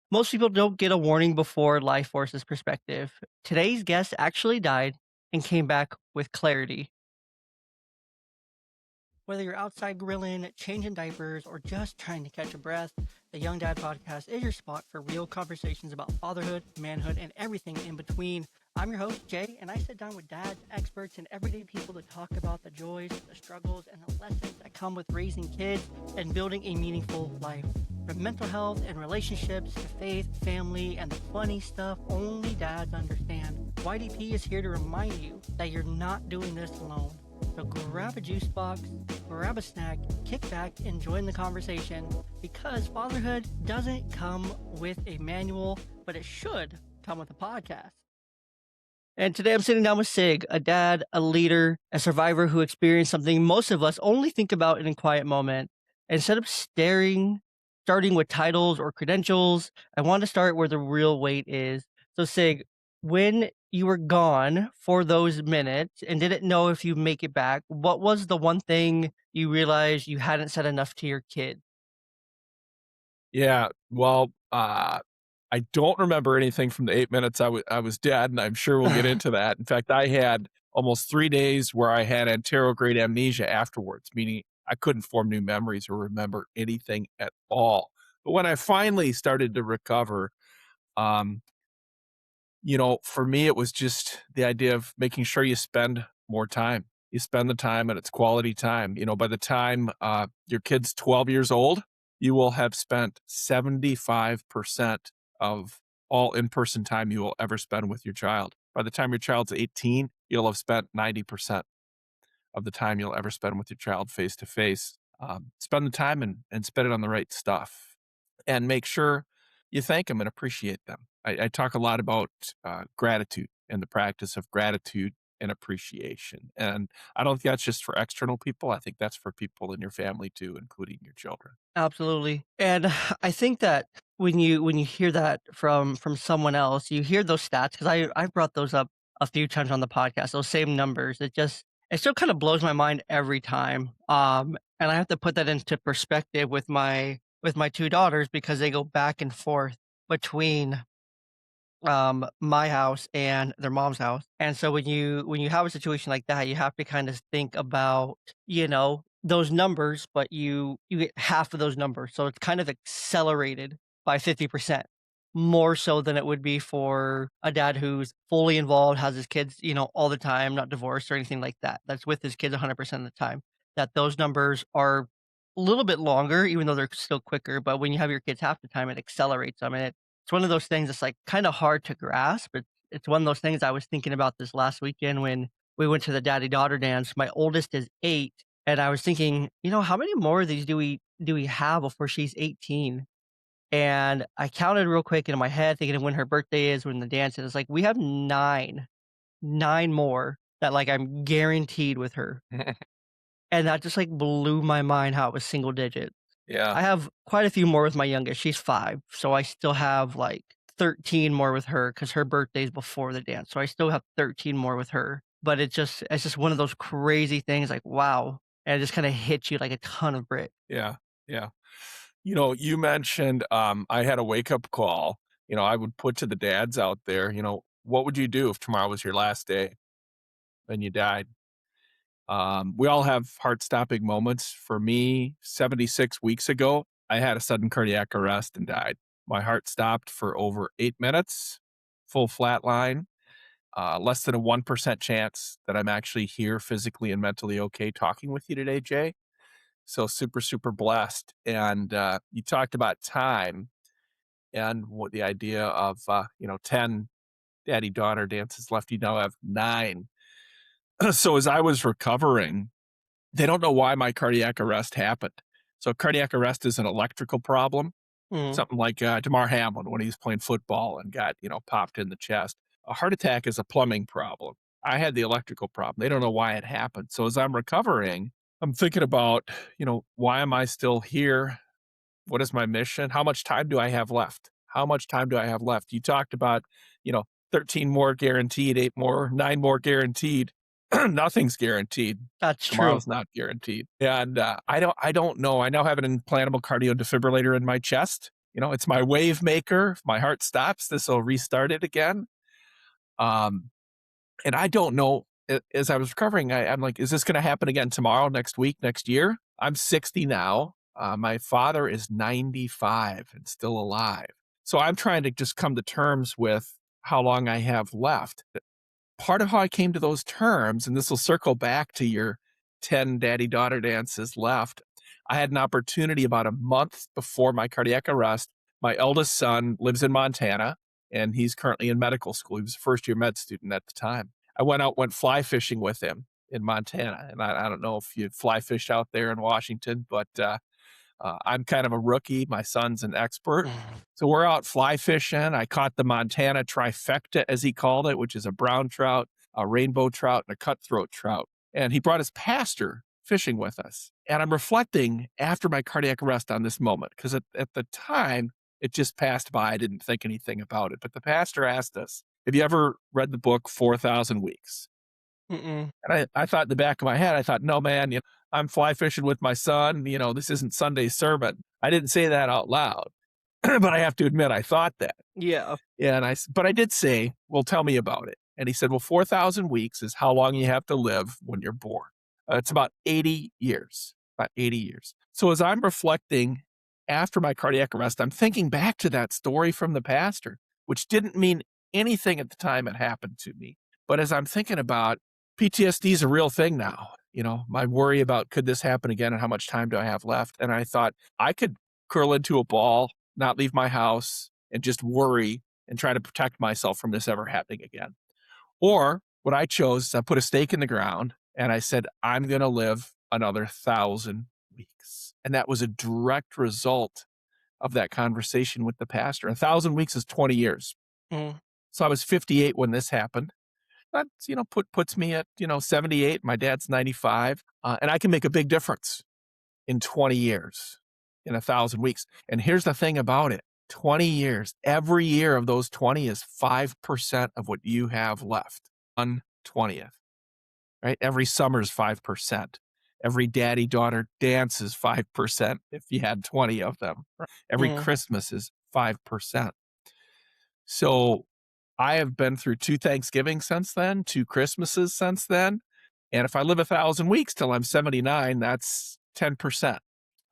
Most people don't get a warning before life forces perspective. Today's guest actually died and came back with clarity. Whether you're outside grilling, changing diapers, or just trying to catch a breath, the Young Dad Podcast is your spot for real conversations about fatherhood, manhood, and everything in between. I'm your host, Jay, and I sit down with dads, experts, and everyday people to talk about the joys, the struggles, and the lessons that come with raising kids and building a meaningful life. From mental health and relationships to faith, family, and the funny stuff only dads understand, YDP is here to remind you that you're not doing this alone. So grab a juice box, grab a snack, kick back, and join the conversation because fatherhood doesn't come with a manual, but it should come with a podcast. And today I'm sitting down with Sig, a dad, a leader, a survivor who experienced something most of us only think about in a quiet moment. Instead of starting with titles or credentials, I want to start where the real weight is. So, Sig, when you were gone for those minutes and didn't know if you make it back, what was the one thing you realized you hadn't said enough to your kid? Yeah, well, I don't remember anything from the 8 minutes I was dead, and I'm sure we'll get into that. In fact, I had almost 3 days where I had anterograde amnesia afterwards, meaning I couldn't form new memories or remember anything at all. But when I finally started to recover, um, for me, it was just the idea of making sure you spend more time. You spend the time and it's quality time. By the time your kid's 12 years old, you will have spent 75% of all in person time you will ever spend with your child. By the time your child's 18, you'll have spent 90% of the time you'll ever spend with your child face to face. Spend the time and spend it on the right stuff and make sure you thank them and appreciate them. I talk a lot about gratitude and the practice of gratitude and appreciation. And I don't think that's just for external people. I think that's for people in your family too, including your children. Absolutely. And I think that when you hear that from someone else, you hear those stats because I brought those up a few times on the podcast, those same numbers. It still kind of blows my mind every time. And I have to put that into perspective with my two daughters because they go back and forth between my house and their mom's house. And so when you have a situation like that, you have to kind of think about, those numbers, but you get half of those numbers. So it's kind of accelerated by 50% more so than it would be for a dad who's fully involved, has his kids, all the time, not divorced or anything like that. That's with his kids 100% of the time. That those numbers are a little bit longer, even though they're still quicker. But when you have your kids half the time, it accelerates them, and it's one of those things that's, like, kinda hard to grasp. It's one of those things I was thinking about this last weekend when we went to the daddy-daughter dance. My oldest is 8, and I was thinking, how many more of these do we have before she's 18? And I counted real quick in my head thinking of when her birthday is, when the dance is, like, we have 9 more that, like, I'm guaranteed with her. And that just, like, blew my mind how it was single digits. Yeah. I have quite a few more with my youngest, she's 5, so I still have, like, 13 more with her because her birthday's before the dance, so I still have 13 more with her, but it's just one of those crazy things, like, wow, and it just kinda hits you like a ton of bricks. Yeah. Yeah. You mentioned I had a wake up call. I would put to the dads out there, what would you do if tomorrow was your last day and you died? We all have heart stopping moments. For me, 76 weeks ago, I had a sudden cardiac arrest and died. My heart stopped for over 8 minutes, full flat line, less than a 1% chance that I'm actually here physically and mentally okay talking with you today, Jay. So super, super blessed. And you talked about time and what the idea of, 10 daddy daughter dances left. You now have 9. So as I was recovering, they don't know why my cardiac arrest happened. So cardiac arrest is an electrical problem, Mhm. something like Damar Hamlin when he was playing football and got, popped in the chest. A heart attack is a plumbing problem. I had the electrical problem. They don't know why it happened. So as I'm recovering, I'm thinking about, why am I still here? What is my mission? How much time do I have left? How much time do I have left? You talked about, you know, 13 more guaranteed, 8 more, 9 more guaranteed. Nothing's guaranteed. That's true. Tomorrow's not guaranteed. And I don't know. I now have an implantable cardio defibrillator in my chest. It's my wave maker. If my heart stops, this will restart it again. Um, and I don't know. As I was recovering, I'm like, is this going to happen again tomorrow, next week, next year? I'm 60 now. My father is 95 and still alive. So I'm trying to just come to terms with how long I have left. Part of how I came to those terms, and this will circle back to your 10 daddy daughter dances left. I had an opportunity about a month before my cardiac arrest. My eldest son lives in Montana, and he's currently in medical school. He was a first year med student at the time. I went fly fishing with him in Montana. And I don't know if you fly fish out there in Washington, but I'm kind of a rookie. My son's an expert. So we're out fly fishing. I caught the Montana trifecta, as he called it, which is a brown trout, a rainbow trout, and a cutthroat trout. And he brought his pastor fishing with us. And I'm reflecting after my cardiac arrest on this moment because at the time, it just passed by. I didn't think anything about it. But the pastor asked us, have you ever read the book 4,000 Weeks? Mm-mm. And I thought in the back of my head, I thought, no, man, I'm fly fishing with my son. This isn't Sunday sermon. I didn't say that out loud, but I have to admit, I thought that. Yeah. Yeah. But I did say, well, tell me about it. And he said, well, 4,000 weeks is how long you have to live when you're born. It's about 80 years, about 80 years. So as I'm reflecting after my cardiac arrest, I'm thinking back to that story from the pastor, which didn't mean anything at the time it happened to me. But as I'm thinking about PTSD is a real thing now. My worry about could this happen again and how much time do I have left? And I thought I could curl into a ball, not leave my house, and just worry and try to protect myself from this ever happening again. Or what I chose is I put a stake in the ground and I said, I'm going to live another 1,000 weeks. And that was a direct result of that conversation with the pastor. 1,000 weeks is 20 years. Mm. So I was 58 when this happened. That's, puts me at, 78. My dad's 95. And I can make a big difference in 20 years, in 1,000 weeks. And here's the thing about it. 20 years, every year of those 20 is 5% of what you have left. 1/20th, right? Every summer is 5%. Every daddy daughter dance is 5% if you had 20 of them. Right? Every Mm. Christmas is 5%. So I have been through 2 Thanksgivings since then, 2 Christmases since then. And if I live 1,000 weeks till I'm 79, that's 10%.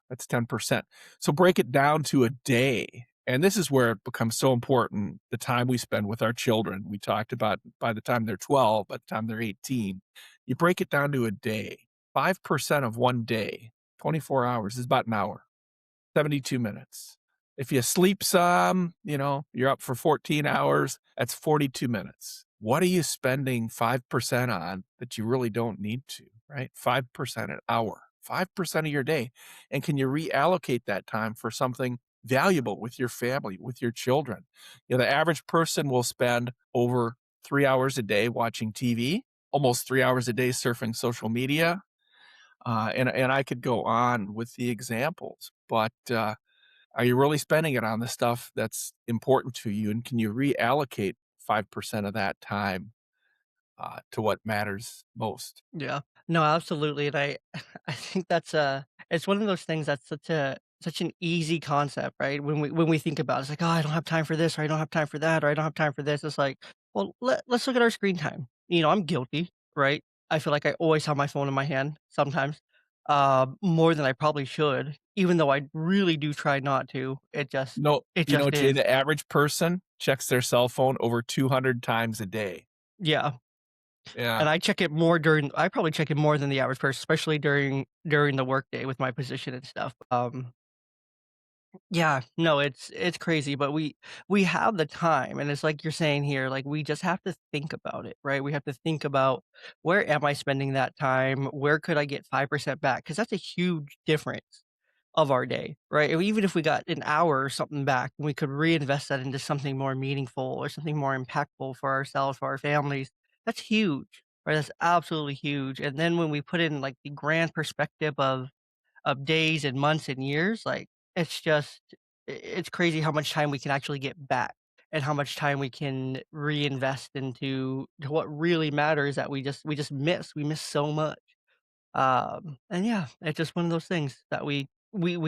That's 10%. So break it down to a day. And this is where it becomes so important, the time we spend with our children. We talked about by the time they're 12, by the time they're 18. You break it down to a day. 5% of one day, 24 hours is about an hour. 72 minutes. If you sleep some, you're up for 14 hours, that's 42 minutes. What are you spending 5% on that you really don't need to, right? 5% an hour, 5% of your day. And can you reallocate that time for something valuable with your family, with your children? The average person will spend over 3 hours a day watching TV, almost 3 hours a day surfing social media, and I could go on with the examples, but are you really spending it on the stuff that's important to you? And can you reallocate 5% of that time to what matters most? Yeah. No, absolutely, and I I think that's it's one of those things that's such an easy concept, right? When we think about it, it's like, "Oh, I don't have time for this," or "I don't have time for that," or "I don't have time for this." It's like, well, let's look at our screen time. I'm guilty, right? I feel like I always have my phone in my hand sometimes, more than I probably should, even though I really do try not to. No, It just Jay, is. the average person checks their cell phone over 200 times a day. Yeah. Yeah. And I probably check it more than the average person, especially during the workday with my position and stuff. Yeah, no, it's crazy, but we have the time, and it's like you're saying here, like, we just have to think about it, right? We have to think about, "Where am I spending that time? Where could I get 5% back?" Because that's a huge difference of our day, right? And even if we got an hour or something back, we could reinvest that into something more meaningful or something more impactful for ourselves, for our families. That's huge, right? That's absolutely huge, and then when we put in, like, the grand perspective of days and months and years, like, it's just it's crazy how much time we can actually get back and how much time we can reinvest into to what really matters that we just miss. We miss so much. And yeah, it's just one of those things that we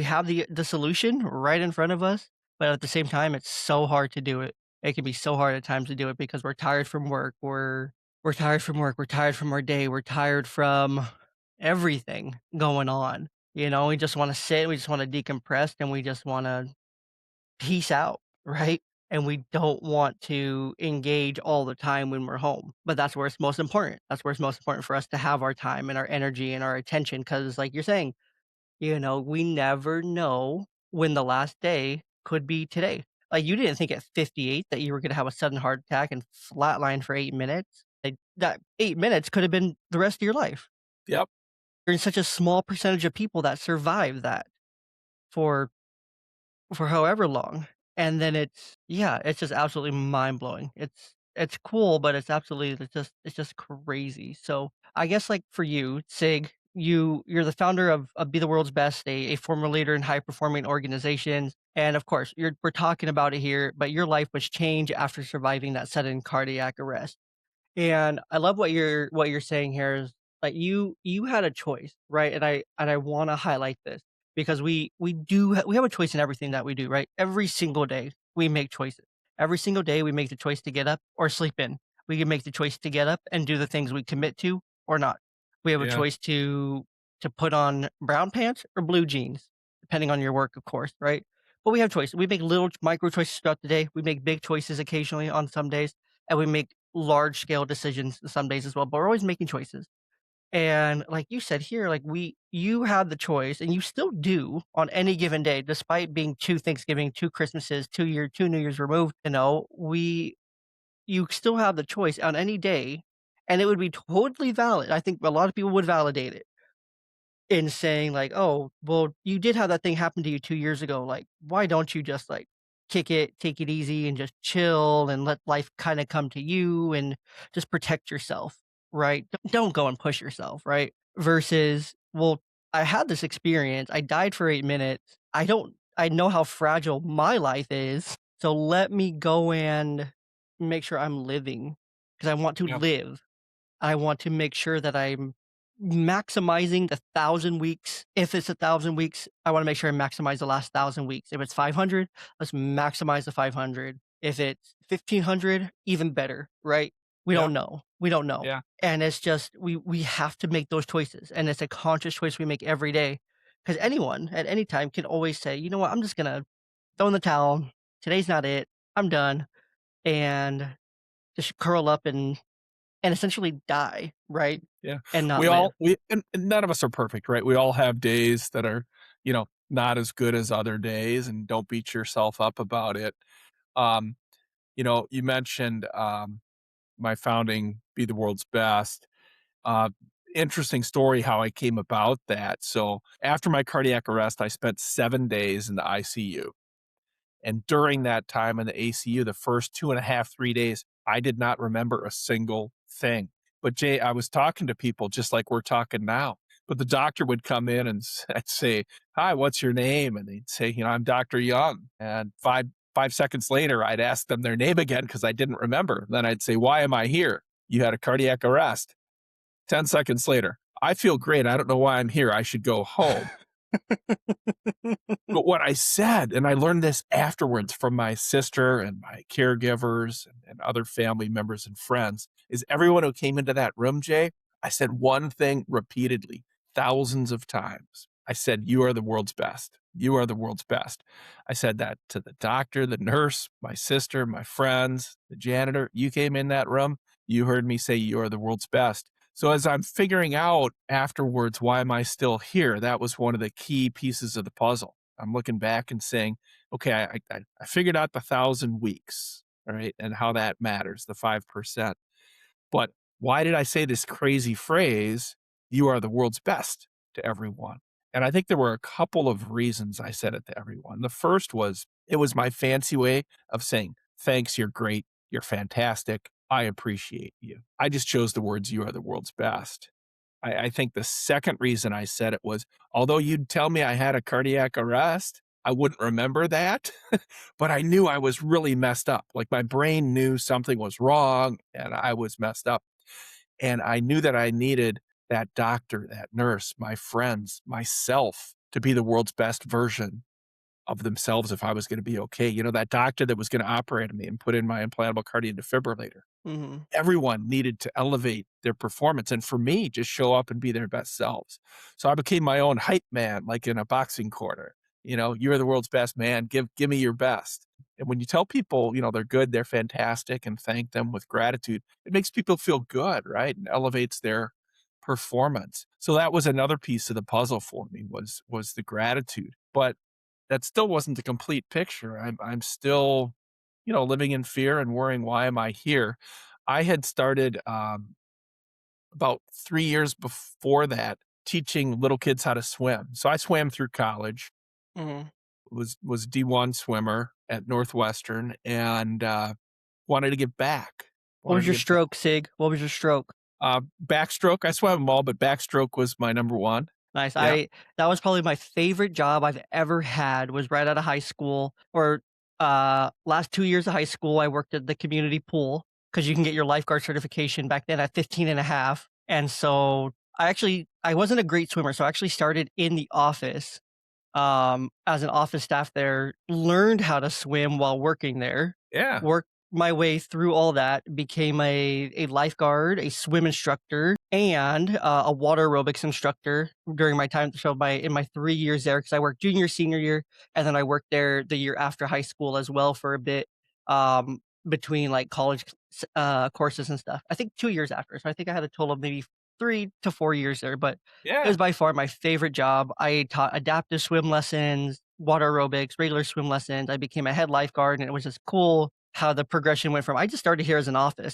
have the solution right in front of us, but at the same time, it's so hard to do it. It can be so hard at times to do it because we're tired from work, we're tired from work, we're tired from our day, we're tired from everything going on, we just wanna sit, we just wanna decompress, and we just wanna peace out, right? And we don't want to engage all the time when we're home, but that's where it's most important. That's where it's most important for us to have our time and our energy and our attention, because like you're saying, we never know when the last day could be today. Like, you didn't think at 58 that you were gonna have a sudden heart attack and flatline for 8 minutes. Like, that 8 minutes could have been the rest of your life. Yep. There's such a small percentage of people that survive that for however long, and then it's just absolutely mind-blowing. It's cool, but it's just crazy. So, I guess, like, for you, Sig, you're the founder of Be the World's Best, a former leader in high-performing organizations, and, of course, we're talking about it here, but your life was changed after surviving that sudden cardiac arrest. And I love what you're saying here is, like, you had a choice, right? And I wanna highlight this because we have a choice in everything that we do, right? Every single day, we make choices. Every single day, we make the choice to get up or sleep in. We can make the choice to get up and do the things we commit to or not. We have a Yeah. choice to put on brown pants or blue jeans, depending on your work, of course, right? But we have choices. We make little micro choices throughout the day. We make big choices occasionally on some days, and we make large scale decisions some days as well, but we're always making choices. And like you said here, like you had the choice and you still do on any given day, despite being two Thanksgiving, two Christmases, 2 New Years removed, you still have the choice on any day, and it would be totally valid. I think a lot of people would validate it in saying like, "Oh, well, you did have that thing happen to you 2 years ago, like, why don't you just, like, kick it, take it easy, and just chill and let life kinda come to you and just protect yourself," right? Don't go and push yourself, right? Versus, "Well, I had this experience, I died for 8 minutes, I know how fragile my life is, so let me go and make sure I'm living because I want to Yeah. live." I want to make sure that I'm maximizing the 1,000 weeks. If it's 1,000 weeks, I wanna make sure I maximize the last 1,000 weeks. If it's 500, let's maximize the 500. If it's 1,500, even better, right? We Yep. don't know. We don't know. Yeah. And it's just we have to make those choices, and it's a conscious choice we make every day. Because anyone at any time can always say, "You know what? I'm just gonna throw in the towel. Today's not it. I'm done," and just curl up and essentially die, right? Yeah. And not We live. all we and none of us are perfect, right? We all have days that are, not as good as other days, and don't beat yourself up about it. Um, you mentioned, my founding Be the World's Best. Uh, Interesting story how I came about that. So, after my cardiac arrest, I spent 7 days in the ICU. And during that time in the ACU, the first 2.5, 3 days, I did not remember a single thing. But Jay, I was talking to people just like we're talking now. But the doctor would come in and I'd say, "Hi, what's your name?" And they'd say, "I'm Dr. Young." And five seconds later, I'd ask them their name again because I didn't remember. Then I'd say, "Why am I here?" "You had a cardiac arrest." 10 seconds later, "I feel great. I don't know why I'm here. I should go home." But what I said, and I learned this afterwards from my sister and my caregivers and other family members and friends, is everyone who came into that room, Jay, I said one thing repeatedly, thousands of times. I said, "You are the world's best. You are the world's best." I said that to the doctor, the nurse, my sister, my friends, the janitor. You came in that room, you heard me say, "You are the world's best." So as I'm figuring out afterwards, why am I still here? That was one of the key pieces of the puzzle. I'm looking back and saying, okay, I figured out the 1,000 weeks, all right, and how that matters, the 5%. But why did I say this crazy phrase, "You are the world's best," to everyone? And I think there were a couple of reasons I said it to everyone. The first was it was my fancy way of saying, "Thanks, you're great, you're fantastic, I appreciate you." I just chose the words, "You are the world's best." I think the second reason I said it was, although you'd tell me I had a cardiac arrest, I wouldn't remember that, but I knew I was really messed up. Like my brain knew something was wrong and I was messed up. And I knew that I needed that doctor, that nurse, my friends, myself to be the world's best version of themselves if I was gonna be okay. You know, that doctor that was gonna operate on me and put in my implantable cardiac defibrillator. Mhm. Everyone needed to elevate their performance, and for me, just show up and be their best selves. So I became my own hype man, like in a boxing corner. You know, "You're the world's best man. Give me your best." And when you tell people, you know, they're good, they're fantastic, and thank them with gratitude, it makes people feel good, right? And elevates their performance. So that was another piece of the puzzle for me was the gratitude. But that still wasn't the complete picture. I'm still, you know, living in fear and worrying, "Why am I here?" I had started, about 3 years before that, teaching little kids how to swim. So I swam through college, Mhm. was D1 swimmer at Northwestern, and, wanted to give back. What Wanted was to your give back. stroke, Sig? What was your stroke? Backstroke, I swam them all, but backstroke was my number 1. Nice. Yeah. I That was probably my favorite job I've ever had was right out of high school or, last 2 years of high school, I worked at the community pool because you can get your lifeguard certification back then at 15 and a half. And so I wasn't a great swimmer, so I actually started in the office as an office staff there, learned how to swim while working there, Yeah. worked my way through all that, became a lifeguard, a swim instructor, and a water aerobics instructor during my time. So in my 3 years there, because I worked junior, senior year, and then I worked there the year after high school as well for a bit, between like college courses and stuff. I think 2 years after. So I think I had a total of maybe 3 to 4 years there, but it was Yeah. by far my favorite job. I taught adaptive swim lessons, water aerobics, regular swim lessons. I became a head lifeguard, and it was just cool how the progression went from I just started here as an office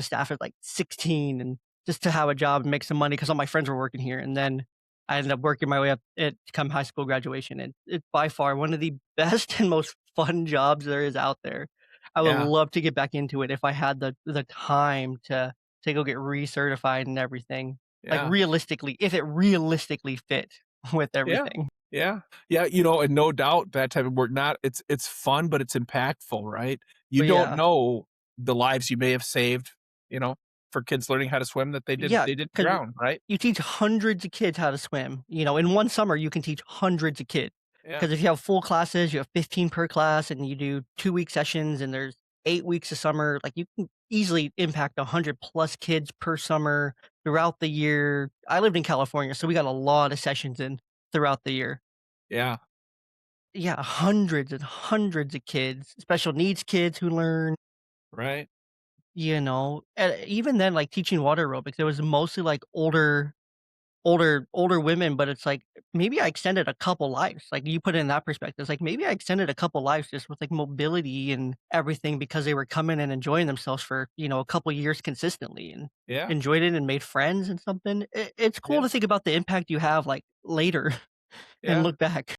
staff at like 16 and just to have a job and make some money because all my friends were working here. And then I ended up working my way up at come high school graduation. And it's by far one of the best and most fun jobs there is out there. I would Yeah. love to get back into it if I had the time to go get recertified and everything. Like, Yeah. realistically, if it realistically fit with Yeah. everything. Yeah. Yeah, you know, and no doubt that type of work, not it's fun, but it's impactful, right? You But don't yeah. know the lives you may have saved, you know, for kids learning how to swim that Yeah, they didn't 'cause drown, right? you teach hundreds of kids how to swim, in 1 summer, you can teach hundreds of kids. Yeah. Because if you have full classes, you have 15 per class, and you do 2-week sessions, and there's 8 weeks of summer, like, you can easily impact 100 plus kids per summer throughout the year. I lived in California, so we got a lot of sessions in throughout the year. Yeah. Yeah, hundreds and hundreds of kids, special needs kids who learn, Right. and even then, like, teaching water aerobics, it was mostly, like, older women, but it's like, maybe I extended a couple lives, like, you put it in that perspective, it's like, maybe I extended a couple lives just with, like, mobility and everything because they were coming and enjoying themselves for, a couple years consistently and Yeah. enjoyed it and made friends and something. It's cool Yeah. to think about the impact you have, like, later and Yeah. look back.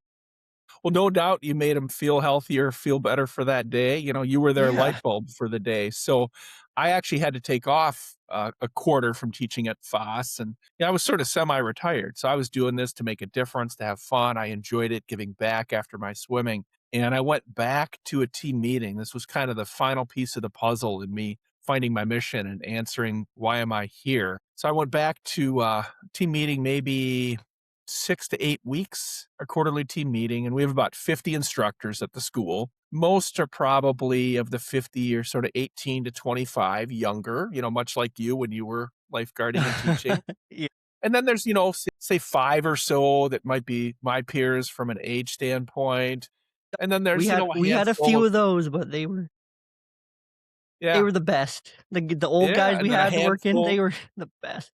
Well, no doubt you made them feel healthier, feel better for that day. You know, you were their Yeah. light bulb for the day. So I actually had to take off a quarter from teaching at Foss. And I was sort of semi retired. So I was doing this to make a difference, to have fun. I enjoyed it, giving back after my swimming. And I went back to a team meeting. This was kind of the final piece of the puzzle in me finding my mission and answering, why am I here? So I went back to team meeting maybe 6 to 8 weeks, a quarterly team meeting, and we have about 50 instructors at the school. Most are probably of the 50 or sort of 18 to 25, younger, you know, much like you when you were lifeguarding and teaching. Yeah. And then there's, you know, say 5 or so that might be my peers from an age standpoint. And then We there's, you had know, a we had a handful few of of those, but they yeah, were the best. The old yeah, guys and we then a had working, handful they were the best.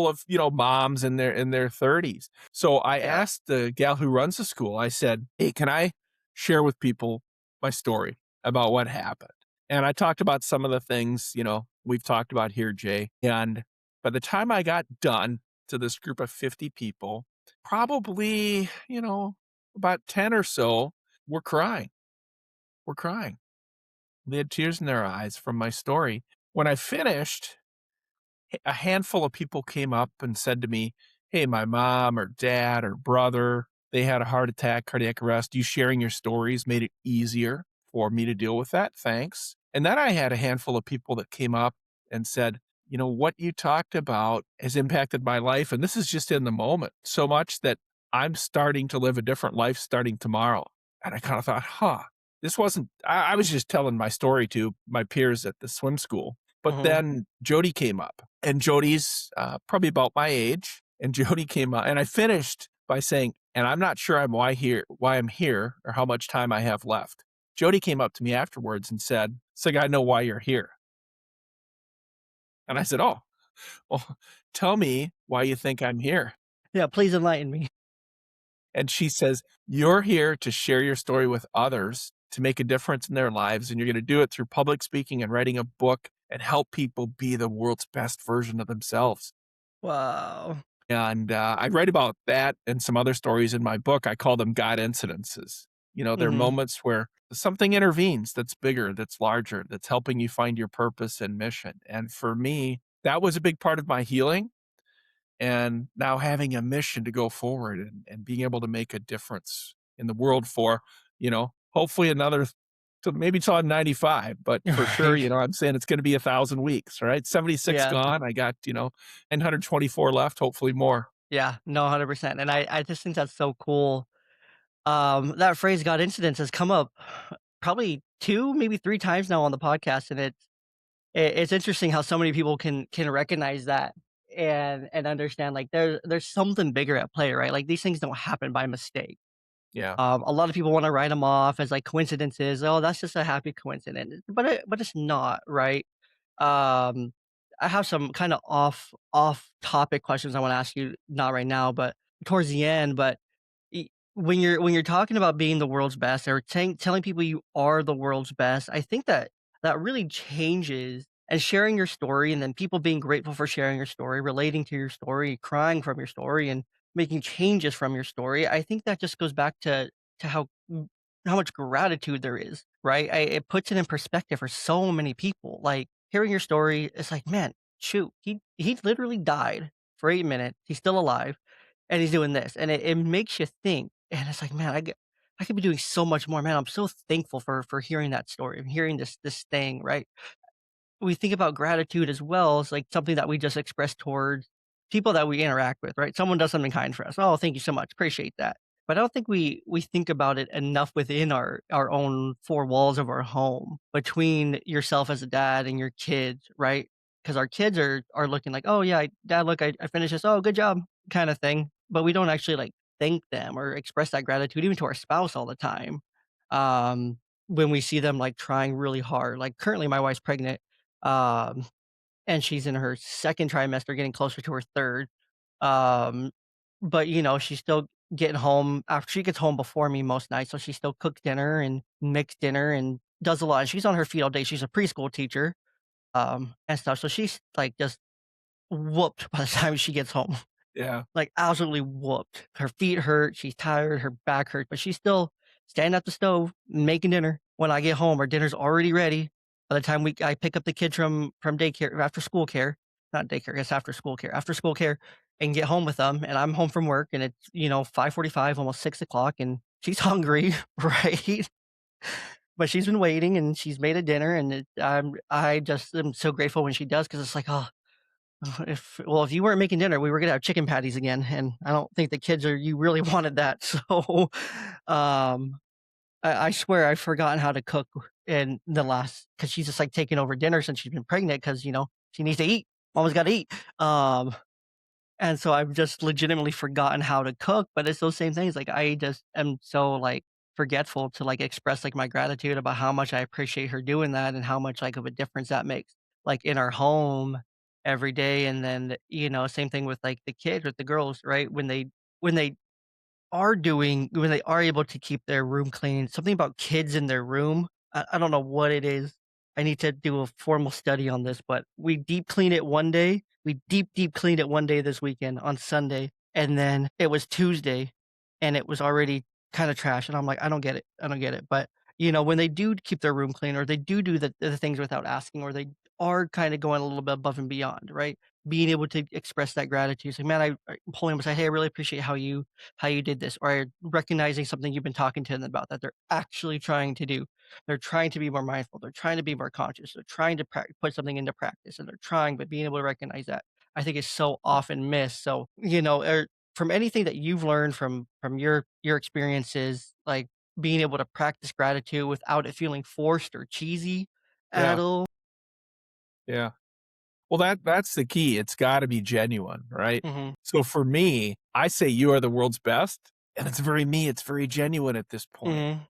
of, you know, moms in their 30s. So I Yeah. asked the gal who runs the school, I said, "Hey, can I share with people my story about what happened?" And I talked about some of the things, you know, we've talked about here, Jay. And by the time I got done to this group of 50 people, probably, you know, about 10 or so were crying. Were crying. They had tears in their eyes from my story. When I finished, a handful of people came up and said to me, "Hey, my mom or dad or brother, they had a heart attack, cardiac arrest. You sharing your stories made it easier for me to deal with that. Thanks." And then I had a handful of people that came up and said, "You know, what you talked about has impacted my life. And this is just in the moment so much that I'm starting to live a different life starting tomorrow. And I kind of thought, huh, this wasn't, I was just telling my story to my peers at the swim school. But Mhm. then Jody came up, and Jody's probably about my age. And Jody came up, and I finished by saying, and I'm not sure why I'm here, or how much time I have left. Jody came up to me afterwards and said, Sig, I know why you're here. And I said, oh, well, tell me why you think I'm here. Yeah, please enlighten me. And she says, you're here to share your story with others to make a difference in their lives. And you're going to do it through public speaking and writing a book and help people be the world's best version of themselves. Wow. And I write about that and some other stories in my book. I call them God incidences. You know, they're Mhm. moments where something intervenes that's bigger, that's larger, that's helping you find your purpose and mission. And for me, that was a big part of my healing, and now having a mission to go forward and being able to make a difference in the world for, hopefully another to maybe till I'm 95, but for sure, Right. I'm saying it's going to be 1,000 weeks, right? 76 Yeah. gone. I got, 924 left, hopefully more. Yeah. No, 100%. And I just think that's so cool. That phrase "God incidents" has come up probably 2, maybe 3 times now on the podcast, and it's interesting how so many people can recognize that and understand, like, there's something bigger at play, right? Like, these things don't happen by mistake. Yeah. A lot of people wanna write them off as, like, coincidences. "Oh, that's just a happy coincidence," but it's not, right? Um, I have some kinda off topic questions I wanna ask you, not right now, but towards the end, but when you're talking about being the world's best or telling people you are the world's best, I think that that really changes and sharing your story and then people being grateful for sharing your story, relating to your story, crying from your story, and making changes from your story. I think that just goes back to how much gratitude there is, right? It puts it in perspective for so many people. Like hearing your story, it's like, man, shoot, he literally died for 8 minutes. He's still alive, and he's doing this, and it makes you think. And it's like, man, I could be doing so much more, man. I'm so thankful for hearing that story and hearing this thing, right? We think about gratitude as well as like something that we just express towards people that we interact with, right? Someone does something kind for us. Oh, thank you so much. Appreciate that. But I don't think we think about it enough within our own four walls of our home between yourself as a dad and your kids, right? Because our kids are looking like, oh yeah, dad, look, I finished this. Oh, good job, kind of thing. But we don't actually like thank them or express that gratitude even to our spouse all the time. Um, when we see them like trying really hard. Like currently my wife's pregnant, um, and she's in her 2nd trimester, getting closer to her 3rd. Um, but, she's still getting home after she gets home before me most nights, so she still cooks dinner and makes dinner and does a lot. She's on her feet all day. She's a preschool teacher, and stuff, so she's, like, just whooped by the time she gets home. Yeah. Like, absolutely whooped. Her feet hurt, she's tired, her back hurts, but she's still standing at the stove making dinner. When I get home, our dinner's already ready. By the time I pick up the kids from daycare after school care, not daycare, it's after school care, and get home with them, and I'm home from work, and it's, 5:45, almost 6 o'clock, and she's hungry, right? But she's been waiting, and she's made a dinner, and I just am so grateful when she does because it's like, "Oh, if you weren't making dinner, we were gonna have chicken patties again, and I don't think the kids or you really wanted that." So, um, I swear I've forgotten how to cook in the last because she's just like taking over dinner since she's been pregnant because she needs to eat. Mama's got to eat. Um, and so I've just legitimately forgotten how to cook, but it's those same things. Like I just am so like forgetful to like express like my gratitude about how much I appreciate her doing that and how much like of a difference that makes like in our home every day. And then, same thing with like the kids, with the girls, right? When they when they are able to keep their room clean, something about kids in their room, I don't know what it is. I need to do a formal study on this, but we deep clean it one day. We deep cleaned it one day this weekend on Sunday, and then it was Tuesday, and it was already kinda trash, and I'm like, "I don't get it. I don't get it." But, when they do keep their room clean or they do the things without asking or they are kinda going a little bit above and beyond, right? Being able to express that gratitude. It's like, "Man, I pulling them aside, 'Hey, I really appreciate how you did this,' or recognizing something you've been talking to them about that they're actually trying to do. They're trying to be more mindful. They're trying to be more conscious. They're trying to put something into practice, and they're trying, but being able to recognize that I think is so often missed. So, from anything that you've learned from your experiences, like being able to practice gratitude without it feeling forced or cheesy at Yeah, all. yeah. Well, that's the key. It's gotta be genuine, right? Mhm, So for me, I say you are the world's best, and it's very me, it's very genuine at this point. mhm,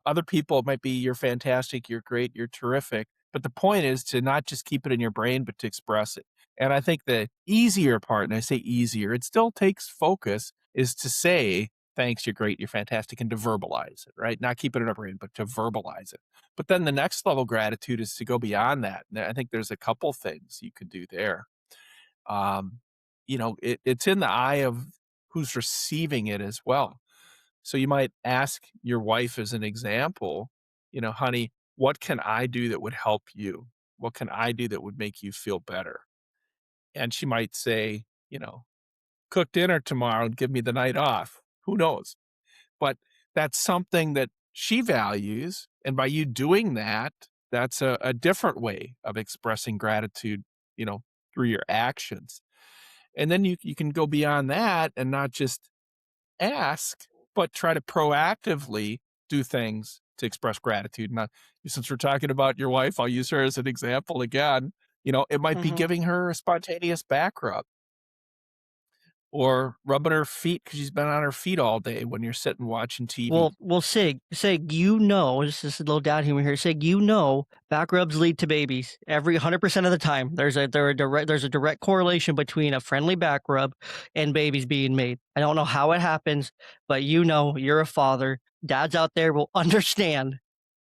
Other people, it might be you're fantastic, you're great, you're terrific. But the point is to not just keep it in your brain, but to express it. And I think the easier part, and I say easier, it still takes focus, is to say, thanks, you're great, you're fantastic, and to verbalize it, right? Not keep it in our brain, but to verbalize it. But then the next level gratitude is to go beyond that. And I think there's a couple things you could do there. Um, it's in the eye of who's receiving it as well. So you might ask your wife as an example, honey, what can I do that would help you? What can I do that would make you feel better? And she might say, cook dinner tomorrow and give me the night off. Who knows? But that's something that she values. And by you doing that, that's a different way of expressing gratitude, you know, through your actions. And then you can go beyond that and not just ask, but try to proactively do things to express gratitude. Now, since we're talking about your wife, I'll use her as an example again. It might be mhm. giving her a spontaneous back rub or rubbing her feet because she's been on her feet all day when you're sitting watching TV. Well, Sig, this is a little down humor here. Sig, back rubs lead to babies every 100% of the time. There's a direct correlation between a friendly back rub and babies being made. I don't know how it happens, but you're a father. Dads out there will understand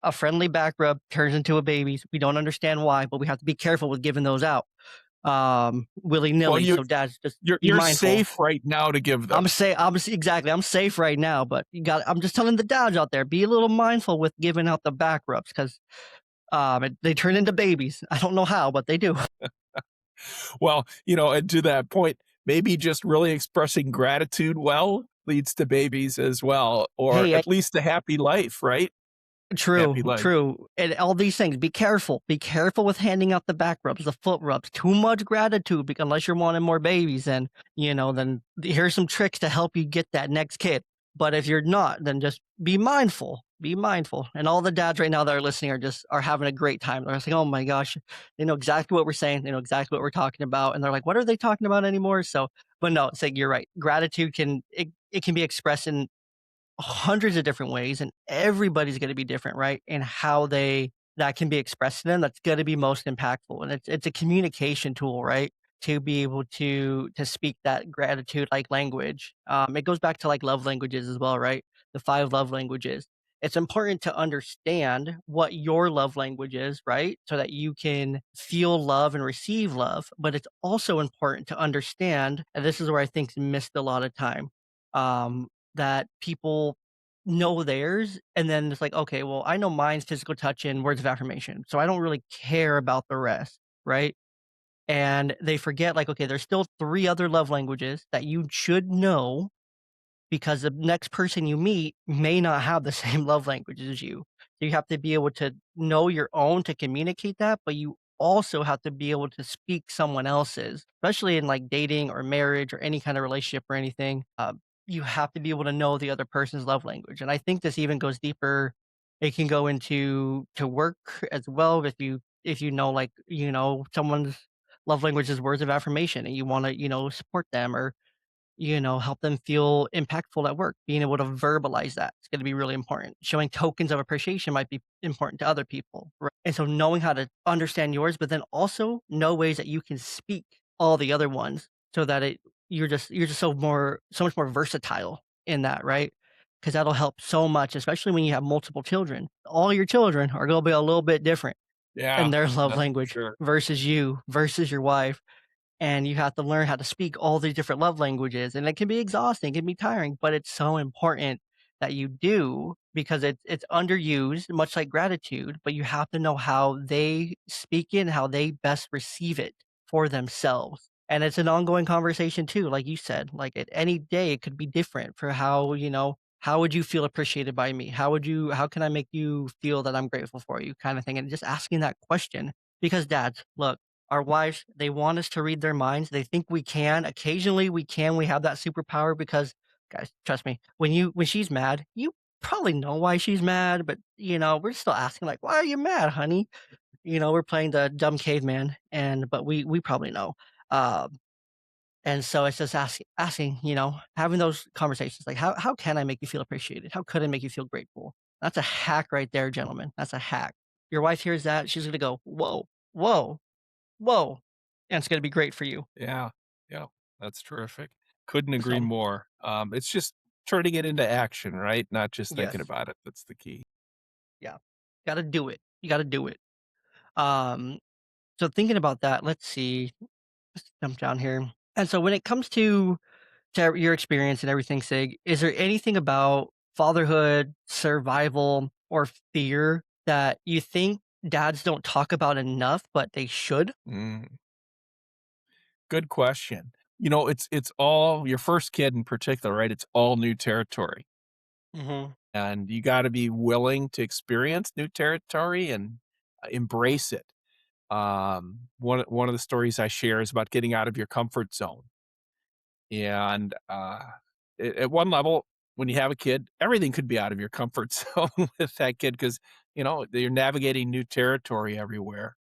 a friendly back rub turns into a baby. We don't understand why, but we have to be careful with giving those out willy Well, nilly. So dads, just be you're mindful. safe right now to give them. Exactly. I'm safe right now, but I'm just telling the dads out there, be a little mindful with giving out the back rubs because they turn into babies. I don't know how, but they do. Well, and to that point, maybe just really expressing gratitude well leads to babies as well, or Hey, at least a happy life, right? true, Happy life. true. And all these things, be careful. Be careful with handing out the back rubs, the foot rubs. Too much gratitude, because unless you're wanting more babies, then here's some tricks to help you get that next kid. But if you're not, then just be mindful. Be mindful. And all the dads right now that are listening are having a great time. They're saying, "Oh my gosh, they know exactly what we're saying. They know exactly what we're talking about." And they're like, "What are they talking about anymore?" So, but no, it's like you're right. Gratitude it can be expressed in hundreds of different ways, and everybody's going to be different, right? And how they that can be expressed to them, that's going to be most impactful. And it's a communication tool, right? To be able to speak that gratitude like language. It goes back to like love languages as well, right? The five love languages. It's important to understand what your love language is, right? So that you can feel love and receive love. But it's also important to understand, and this is where I think is missed a lot of time. That people know theirs, and then it's like, "Okay, well, I know mine's physical touch and words of affirmation, so I don't really care about the rest," right? And they forget, like, okay, there's still 3 other love languages that you should know because the next person you meet may not have the same love language as you. So you have to be able to know your own to communicate that, but you also have to be able to speak someone else's, especially in like dating or marriage or any kind of relationship or anything. You have to be able to know the other person's love language. And I think this even goes deeper. It can go into to work as well if you know someone's love language is words of affirmation and you want to support them or help them feel impactful at work. Being able to verbalize that is going to be really important. Showing tokens of appreciation might be important to other people. Right? And so knowing how to understand yours, but then also know ways that you can speak all the other ones so that you're just so much more versatile in that, right? Because that'll help so much, especially when you have multiple children. All your children are going to be a little bit different in Yeah, their love that's for language sure. versus you versus your wife, and you have to learn how to speak all these different love languages, and it can be exhausting, it can be tiring, but it's so important that you do because it's underused, much like gratitude, but you have to know how they speak it and how they best receive it for themselves. And it's an ongoing conversation too, like you said, like at any day it could be different for how would you feel appreciated by me? How can I make you feel that I'm grateful for you kind of thing? And just asking that question because dads, look. Our wives, they want us to read their minds. They think we can. Occasionally we can. We have that superpower because guys, trust me, when she's mad, you probably know why she's mad, but we're still asking like, "Why are you mad, honey?" We're playing the dumb caveman but we probably know. Um, and so it's just asking, having those conversations like how can I make you feel appreciated? How could I make you feel grateful? That's a hack right there, gentlemen. That's a hack. Your wife hears that, she's gonna go, "Whoa, whoa, whoa," and it's gonna be great for you. Yeah, yeah, that's terrific. Couldn't agree So, more. It's just turning it into action, right? Not just thinking yes, about it. That's the key. yeah. Gotta do it. You gotta do it. Um, so thinking about that, let's see. Let's jump down here. And so when it comes to your experience and everything, Sig, is there anything about fatherhood, survival, or fear that you think dads don't talk about enough, but they should? Mm, good question. It's all your first kid in particular, right? It's all new territory, Mhm. and you got to be willing to experience new territory and embrace it. One of the stories I share is about getting out of your comfort zone. And, at one level, when you have a kid, everything could be out of your comfort zone with that kid because you're navigating new territory everywhere.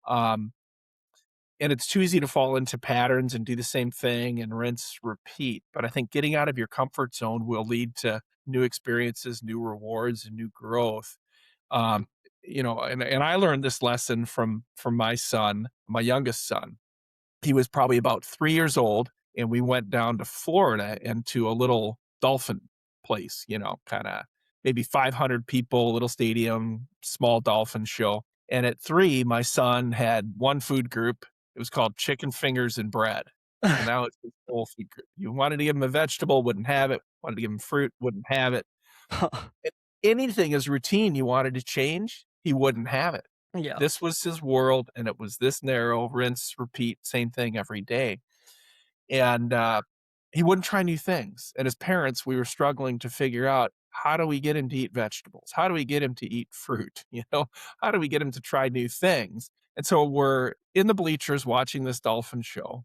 And it's too easy to fall into patterns and do the same thing and rinse, repeat. But I think getting out of your comfort zone will lead to new experiences, new rewards, and new growth. Um, and I learned this lesson from my son, my youngest son. He was probably about 3 years old, and we went down to Florida and to a little dolphin place, kinda maybe 500 people, little stadium, small dolphin show, and at 3, my son had 1 food group. It was called chicken fingers and bread, and that was his whole food group. You wanted to give him a vegetable, wouldn't have it. Wanted to give him fruit, wouldn't have it. A anything as routine you wanted to change, he wouldn't have it. Yeah. This was his world, and it was this narrow, rinse, repeat, same thing every day, and, he wouldn't try new things, and as parents, we were struggling to figure out, how do we get him to eat vegetables? How do we get him to eat fruit? How do we get him to try new things? And so we're in the bleachers watching this dolphin show,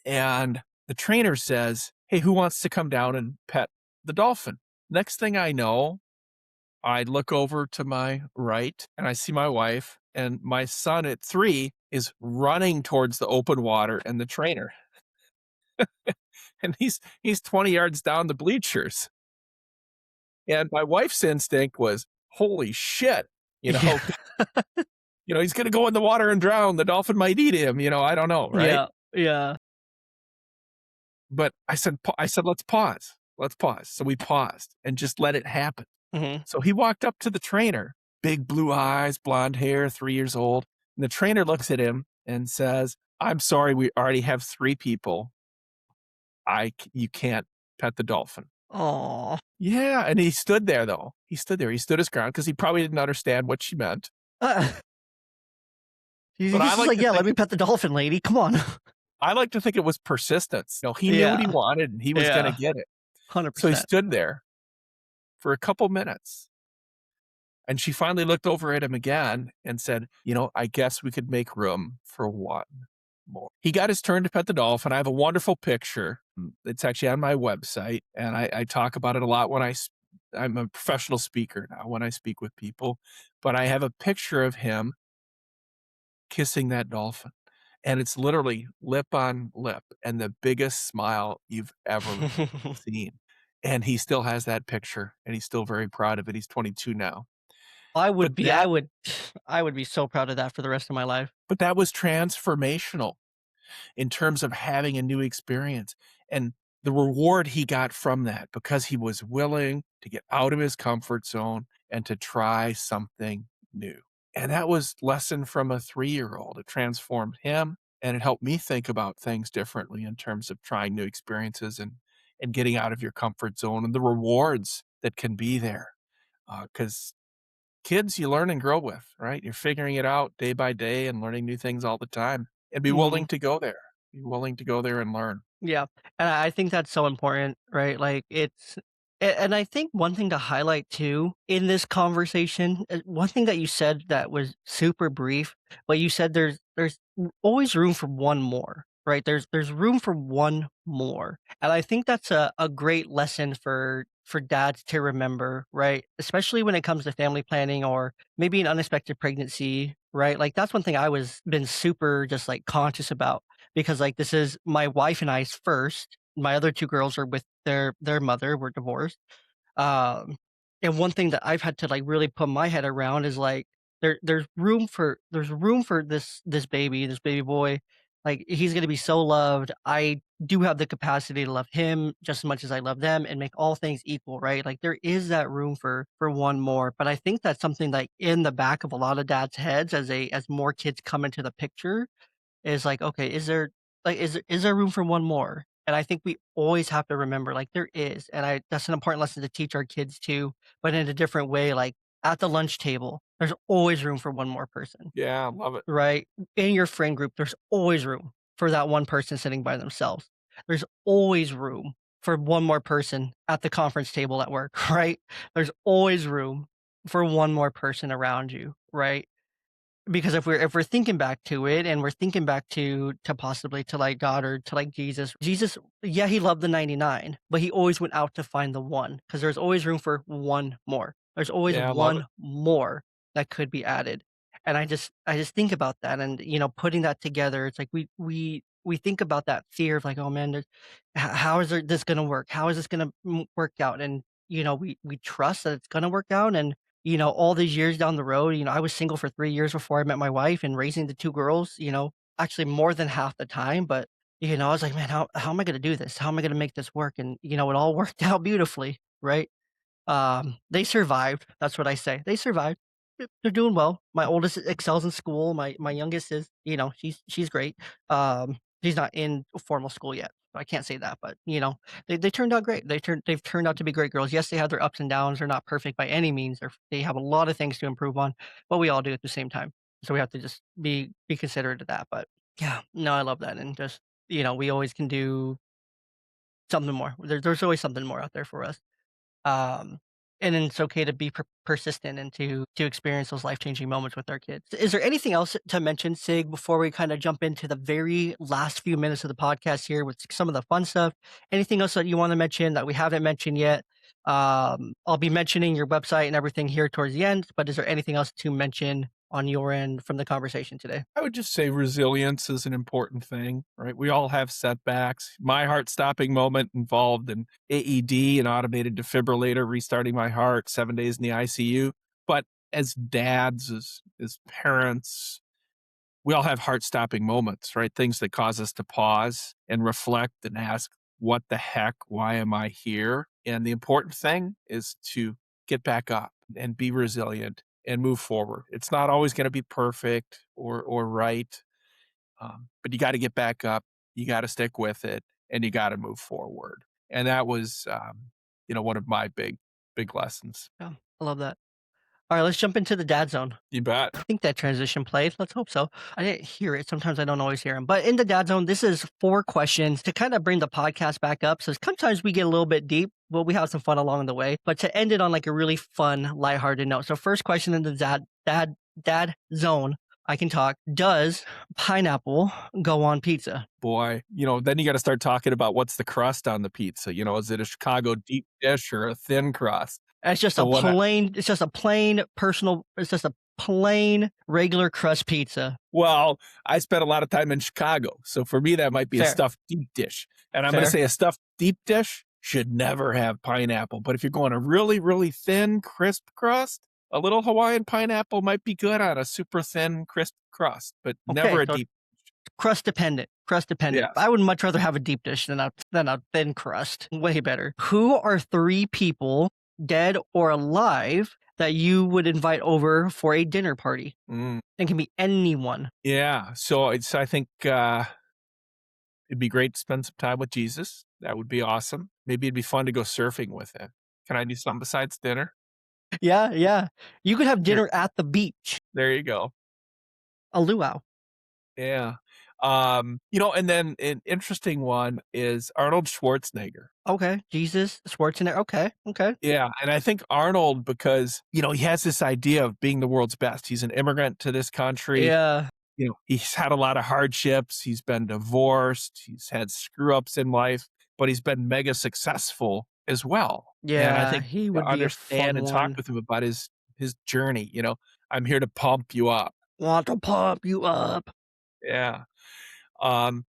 and the trainer says, "Hey, who wants to come down and pet the dolphin?" Next thing I know, I look over to my right and I see my wife, and my son at 3 is running towards the open water and the trainer. And he's 20 yards down the bleachers. And my wife's instinct was, "Holy shit," you Yeah. know, "He's gonna go in the water and drown. The dolphin might eat him," I don't know, right? Yeah. Yeah. But I said, "Let's pause. Let's pause." So we paused and just let it happen. Mhm. So he walked up to the trainer, big blue eyes, blonde hair, 3 years old, and the trainer looks at him and says, "I'm sorry, we already have 3 people. You can't pet the dolphin." Aw. Yeah, and he stood there, though. He stood there. He stood his ground because he probably didn't understand what she meant. But He's just like, "Yeah, let me pet the dolphin, lady. Come on." I like to think it was persistence. He knew what he Yeah. wanted, and he was gonna Yeah. get it. So he 100%. stood there for a couple minutes. And she finally looked over at him again and said, "I guess we could make room for one more." He got his turn to pet the dolphin. I have a wonderful picture. It's actually on my website, and I talk about it a lot when I'm a professional speaker now when I speak with people, but I have a picture of him kissing that dolphin, and it's literally lip on lip and the biggest smile you've ever seen. And he still has that picture, and he's still very proud of it. He's 22 now. I But would be I that would I would be so proud of that for the rest of my life. but that was transformational in terms of having a new experience, and the reward he got from that because he was willing to get out of his comfort zone and to try something new. And that was lesson from a 3-year-old. It transformed him, and it helped me think about things differently in terms of trying new experiences and getting out of your comfort zone and the rewards that can be there. Because kids you learn and grow with, right? You're figuring it out day by day and learning new things all the time, and be Mhm. willing to go there. Be willing to go there and learn. Yeah, and I think that's so important, right? Like, And I think one thing to highlight too in this conversation, one thing that you said that was super brief, but you said there's always room for one more, right? There's room for one more, and I think that's a great lesson for dads to remember, right? Especially when it comes to family planning or maybe an unexpected pregnancy, right? Like that's one thing I was been super just like conscious about because like this is my wife and I's first. My other two girls are with their mother, we're divorced. Um, and one thing that I've had to, like, really put my head around is, like, there's room for this baby boy. Like, he's gonna be so loved. I do have the capacity to love him just as much as I love them and make all things equal, right? Like, there is that room for one more, but I think that's something, like, in the back of a lot of dads' heads as more kids come into the picture is like, okay, is there room for one more? And I think we always have to remember, like, there is, and I that's an important lesson to teach our kids too, but in a different way, like, at the lunch table, there's always room for one more person, Yeah, love it. right? In your friend group, there's always room for that one person sitting by themselves. There's always room for one more person at the conference table at work, right? There's always room for one more person around you, right? Because if we're thinking back to it and we're thinking back to possibly to like God or to like Jesus, yeah, he loved the 99, but he always went out to find the one because there's always room for one more. There's always Yeah, love it. one more that could be added. And I just think about that and putting that together, it's like we think about that fear of like, oh man, how is this gonna work? How is this gonna work out? And we trust that it's gonna work out and all these years down the road, I was single for 3 years before I met my wife and raising the 2 girls, actually more than half the time, but, I was like, "Man, how am I gonna do this? How am I gonna make this work?" And, it all worked out beautifully, right? They survived, that's what I say. They survived. They're doing well. My oldest excels in school. My youngest is, she's great. She's not in formal school yet, so I can't say that, but, they turned out great. They've turned out to be great girls. Yes, they have their ups and downs. They're not perfect by any means. They have a lot of things to improve on, but we all do at the same time. So we have to just be considerate of that, but yeah, no, I love that, and just, we always can do something more. There's always something more out there for us. Um, and then it's okay to be persistent and to experience those life-changing moments with our kids. Is there anything else to mention, Sig, before we kinda jump into the very last few minutes of the podcast here with some of the fun stuff? Anything else that you wanna mention that we haven't mentioned yet? I'll be mentioning your website and everything here towards the end, but is there anything else to mention on your end from the conversation today? I would just say resilience is an important thing, right? We all have setbacks. My heart stopping moment involved an AED, an automated defibrillator, restarting my heart, 7 days in the ICU. But as dads, as parents, we all have heart stopping moments, right? Things that cause us to pause and reflect and ask, what the heck? Why am I here? And the important thing is to get back up and be resilient and move forward. It's not always going to be perfect or right, but you got to get back up. You got to stick with it, and you got to move forward. And that was, one of my big lessons. Yeah, I love that. Alright, let's jump into the dad zone. You bet. I think that transition played. Let's hope so. I didn't hear it. Sometimes I don't always hear them. But in the dad zone, this is 4 questions to kind of bring the podcast back up. So sometimes we get a little bit deep, but we have some fun along the way. But to end it on like a really fun, lighthearted note. So first question in the dad zone. I can talk. Does pineapple go on pizza? Boy, then you gotta start talking about what's the crust on the pizza, is it a Chicago deep dish or a thin crust? So what I It's just a plain personal, it's just a plain regular crust pizza. well, I spent a lot of time in Chicago, so for me, that might be a Fair. stuffed deep dish, and I'm gonna Fair. say a stuffed deep dish should never have pineapple, but if you're going a really, really thin, crisp crust, a little Hawaiian pineapple might be good on a super thin, crisp crust, but never Okay. a So deep. crust dependent, crust dependent. Yes. I would much rather have a deep dish than a thin crust. Way better. Who are 3 people, dead or alive, that you would invite over for a dinner party? Mm, It can be anyone. yeah, so I think, it'd be great to spend some time with Jesus. That would be awesome. Maybe it'd be fun to go surfing with him. Can I do something besides dinner? Yeah, yeah. You could have There dinner at the beach. there you go. A luau. Yeah. And then an interesting one is Arnold Schwarzenegger. Okay, Jesus, Schwarzenegger. Okay, okay. Yeah, and I think Arnold because, he has this idea of being the world's best. He's an immigrant to this country. Yeah, He's had a lot of hardships. He's been divorced. He's had screw ups in life, but he's been mega successful as well. And I yeah, think he to would be a understand fun and talk one. with him about his journey, I'm here to pump you up. Want to pump you up. Yeah. Um,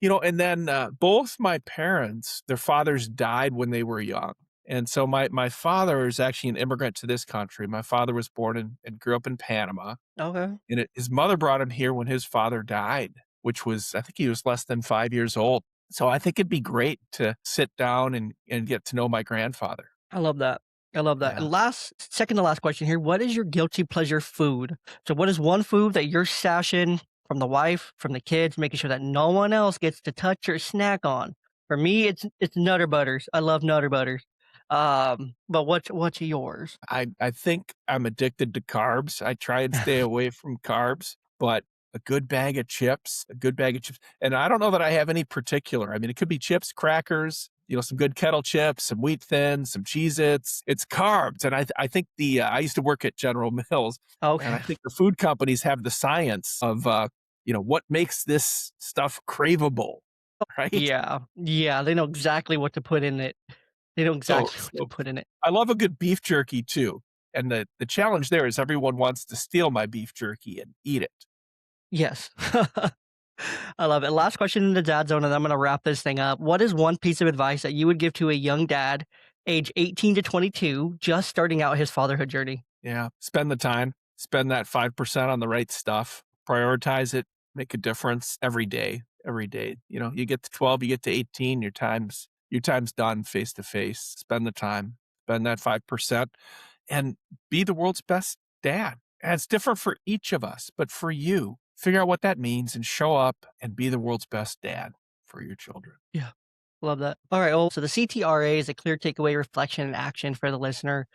and then both my parents, their fathers died when they were young. And so my father is actually an immigrant to this country. My father was born and grew up in Panama. Okay. And his mother brought him here when his father died, which was, I think he was less than 5 years old. So I think it'd be great to sit down and get to know my grandfather. I love that. I love that. Yeah. And second to last question here. What is your guilty pleasure food? So, what is one food that you're sashing from the wife, from the kids, making sure that no one else gets to touch or snack on? For me, it's Nutter Butters. I love Nutter Butters. But what's yours? I think I'm addicted to carbs. I try and stay away from carbs, but a good bag of chips. And I don't know that I have any particular. I mean, it could be chips, crackers, some good kettle chips, some wheat thins, some Cheez Its. It's carbs. And I think I used to work at General Mills, and Okay. I think the food companies have the science of, what makes this stuff craveable, right? Yeah, yeah. They know exactly what to put in it. They know So, exactly what to so put in it. I love a good beef jerky too. And the challenge there is everyone wants to steal my beef jerky and eat it. Yes. I love it. Last question in the dad zone, and I'm gonna wrap this thing up. What is one piece of advice that you would give to a young dad, age 18 to 22, just starting out his fatherhood journey? Yeah. Spend the time, spend that 5% on the right stuff, prioritize it, make a difference every day. Every day. You get to 12, you get to 18, your time's done face to face. Spend the time, spend that 5% and be the world's best dad. And it's different for each of us, but for you, figure out what that means and show up and be the world's best dad for your children. Yeah, love that. All right. Well, so the CTRA is a clear takeaway, reflection, and action for the listener.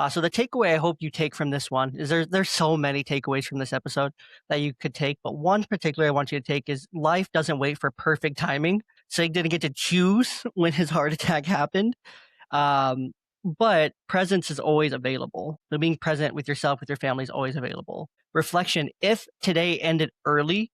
So the takeaway I hope you take from this one is there's so many takeaways from this episode that you could take, but one particular I want you to take is life doesn't wait for perfect timing. Sig didn't get to choose when his heart attack happened. Um, but presence is always available. So being present with yourself, with your family is always available. Reflection, if today ended early,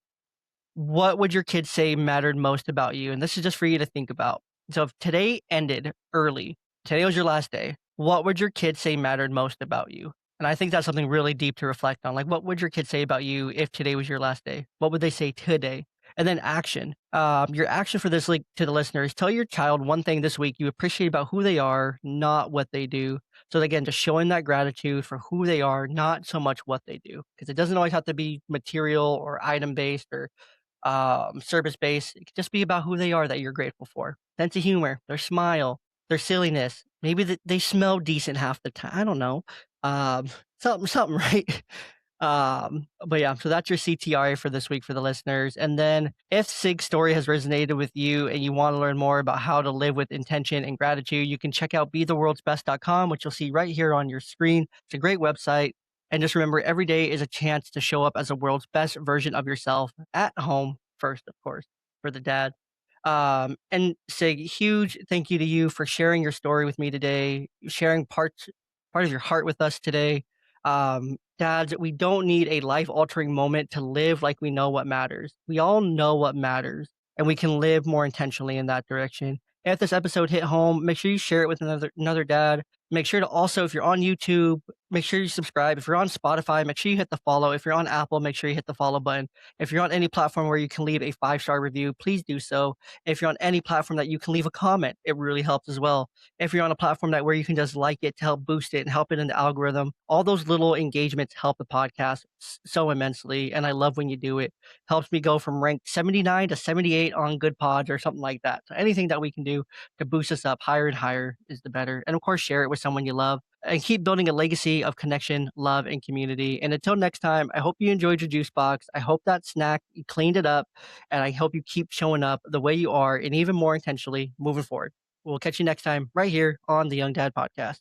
what would your kids say mattered most about you? And this is just for you to think about. So if today ended early, today was your last day, what would your kids say mattered most about you? And I think that's something really deep to reflect on. Like, what would your kids say about you if today was your last day? What would they say today? And then action. Your action for this, like to the listeners, tell your child one thing this week you appreciate about who they are, not what they do. So again, just showing that gratitude for who they are, not so much what they do, because it doesn't always have to be material or item based or service based. It could just be about who they are that you're grateful for. Sense of humor, their smile, their silliness. Maybe they smell decent half the time. I don't know. Um, something, right? But yeah, so that's your CTRA for this week for the listeners. And then if Sig's story has resonated with you and you want to learn more about how to live with intention and gratitude, you can check out betheworldsbest.com, which you'll see right here on your screen. It's a great website. And just remember, every day is a chance to show up as the world's best version of yourself at home first, of course, for the dad. And Sig, huge thank you to you for sharing your story with me today, sharing part of your heart with us today. Dads, we don't need a life altering moment to live like we know what matters. We all know what matters, and we can live more intentionally in that direction. If this episode hit home, make sure you share it with another dad. Make sure to also, if you're on YouTube, make sure you subscribe. If you're on Spotify, make sure you hit the follow. If you're on Apple, make sure you hit the follow button. If you're on any platform where you can leave a 5-star review, please do so. If you're on any platform that you can leave a comment, it really helps as well. If you're on a platform that where you can just like it to help boost it and help it in the algorithm, all those little engagements help the podcast so immensely. And I love when you do it. Helps me go from rank 79 to 78 on Good Pods or something like that. So anything that we can do to boost us up higher and higher is the better. And of course, share it with someone you love and keep building a legacy of connection, love, and community. And until next time, I hope you enjoyed your juice box. I hope that snack, you cleaned it up, and I hope you keep showing up the way you are and even more intentionally moving forward. We'll catch you next time right here on the Young Dad Podcast.